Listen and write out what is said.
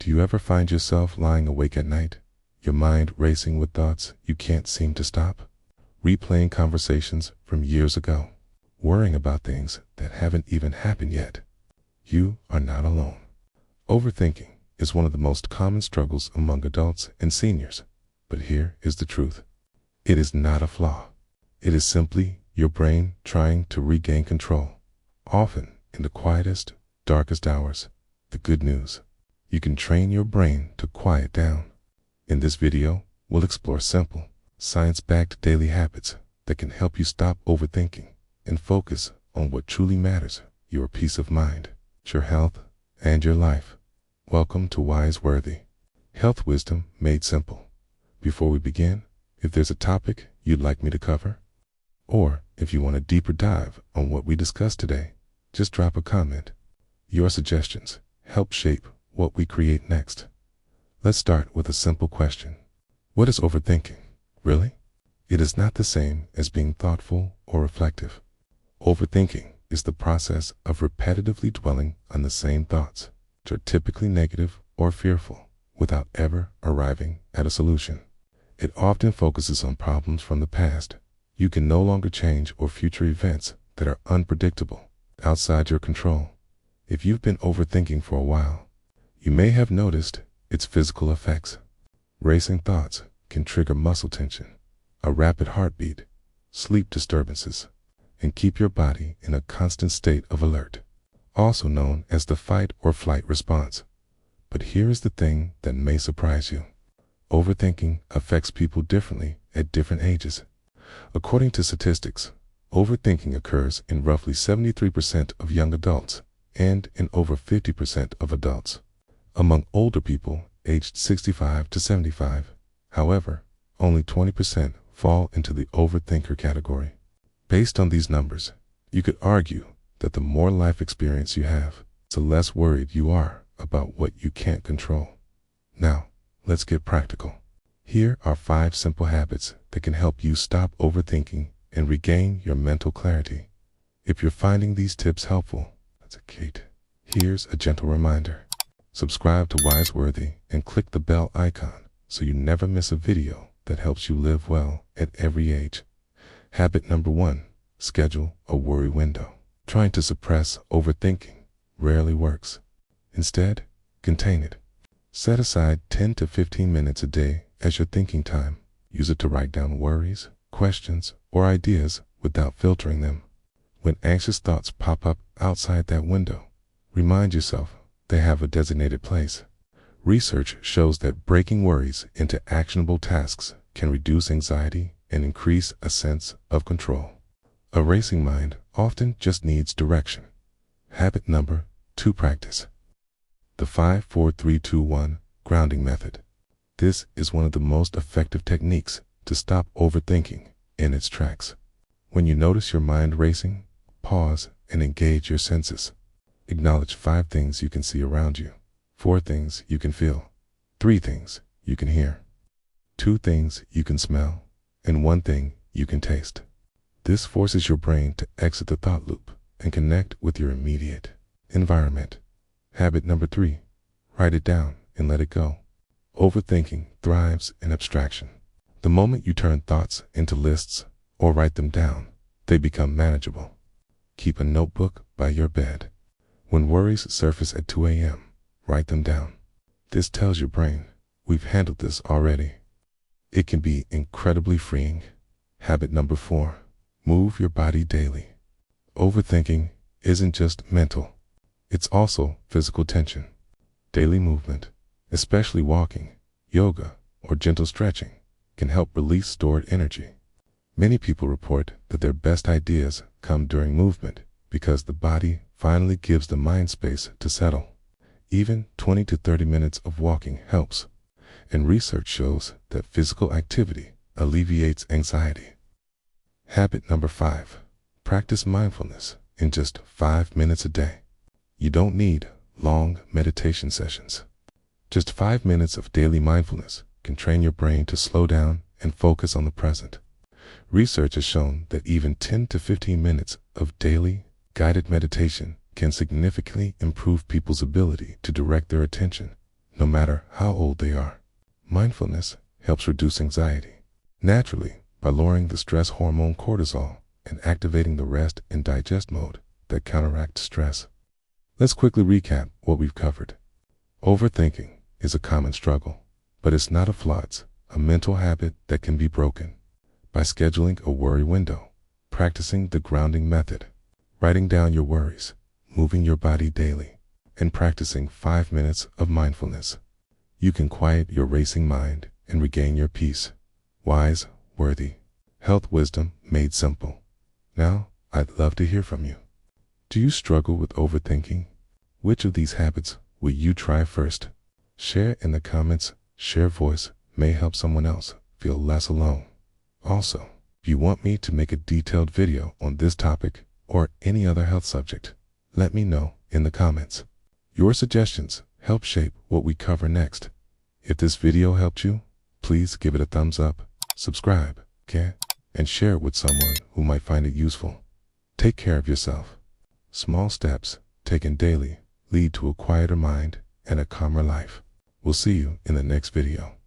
you ever find yourself lying awake at night, your mind racing with thoughts you can't seem to stop, replaying conversations from years ago, worrying about things that haven't even happened yet, you are not alone. Overthinking is one of the most common struggles among adults and seniors, but here is the truth. It is not a flaw. It is simply your brain trying to regain control, often in the quietest, darkest hours. The good news: you can train your brain to quiet down. In this video, we'll explore simple, science-backed daily habits that can help you stop overthinking and focus on what truly matters: your peace of mind, your health, and your life. Welcome to Wise Worthy, health wisdom made simple. Before we begin, if there's a topic you'd like me to cover, or if you want a deeper dive on what we discussed today, just drop a comment. Your suggestions help shape what we create next. Let's start with a simple question. What is overthinking, really? It is not the same as being thoughtful or reflective. Overthinking is the process of repetitively dwelling on the same thoughts, which are typically negative or fearful, without ever arriving at a solution. It often focuses on problems from the past you can no longer change, or future events that are unpredictable, outside your control. If you've been overthinking for a while, you may have noticed its physical effects. Racing thoughts can trigger muscle tension, a rapid heartbeat, sleep disturbances, and keep your body in a constant state of alert, also known as the fight or flight response. But here is the thing that may surprise you. Overthinking affects people differently at different ages. According to statistics, overthinking occurs in roughly 73% of young adults and in over 50% of adults. Among older people aged 65 to 75, however, only 20% fall into the overthinker category. Based on these numbers, you could argue that the more life experience you have, the less worried you are about what you can't control. Now, let's get practical. Here are 5 simple habits that can help you stop overthinking and regain your mental clarity. If you're finding these tips helpful, here's a gentle reminder. Subscribe to Wise Worthy and click the bell icon so you never miss a video that helps you live well at every age. Habit number 1, schedule a worry window. Trying to suppress overthinking rarely works. Instead, contain it. Set aside 10 to 15 minutes a day as your thinking time. Use it to write down worries, questions, or ideas without filtering them. When anxious thoughts pop up outside that window, remind yourself they have a designated place. Research shows that breaking worries into actionable tasks can reduce anxiety and increase a sense of control. A racing mind often just needs direction. Habit number 2, practice the 5-4-3-2-1 grounding method. This is one of the most effective techniques to stop overthinking in its tracks. When you notice your mind racing, pause and engage your senses. Acknowledge 5 things you can see around you, 4 things you can feel, 3 things you can hear, 2 things you can smell, and 1 thing you can taste. This forces your brain to exit the thought loop and connect with your immediate environment. Habit number 3, write it down and let it go. Overthinking thrives in abstraction. The moment you turn thoughts into lists or write them down, they become manageable. Keep a notebook by your bed. When worries surface at 2 a.m., write them down. This tells your brain, we've handled this already. It can be incredibly freeing. Habit number 4, move your body daily. Overthinking isn't just mental, it's also physical tension. Daily movement, especially walking, yoga, or gentle stretching, can help release stored energy. Many people report that their best ideas come during movement because the body finally gives the mind space to settle. Even 20 to 30 minutes of walking helps, and research shows that physical activity alleviates anxiety. Habit number 5, practice mindfulness in just 5 minutes a day. You don't need long meditation sessions. Just 5 minutes of daily mindfulness can train your brain to slow down and focus on the present. Research has shown that even 10 to 15 minutes of daily guided meditation can significantly improve people's ability to direct their attention, no matter how old they are. Mindfulness helps reduce anxiety naturally by lowering the stress hormone cortisol and activating the rest and digest mode that counteracts stress. Let's quickly recap what we've covered. Overthinking is a common struggle, but it's not a flaw. It's a mental habit that can be broken by scheduling a worry window, practicing the grounding method, writing down your worries, moving your body daily, and practicing 5 minutes of mindfulness. You can quiet your racing mind and regain your peace. Wise, worthy, health wisdom made simple. Now, I'd love to hear from you. Do you struggle with overthinking? Which of these habits will you try first? Share in the comments. Share voice may help someone else feel less alone. Also, if you want me to make a detailed video on this topic or any other health subject, let me know in the comments. Your suggestions help shape what we cover next. If this video helped you, please give it a thumbs up, subscribe, and share it with someone who might find it useful. Take care of yourself. Small steps taken daily lead to a quieter mind and a calmer life. We'll see you in the next video.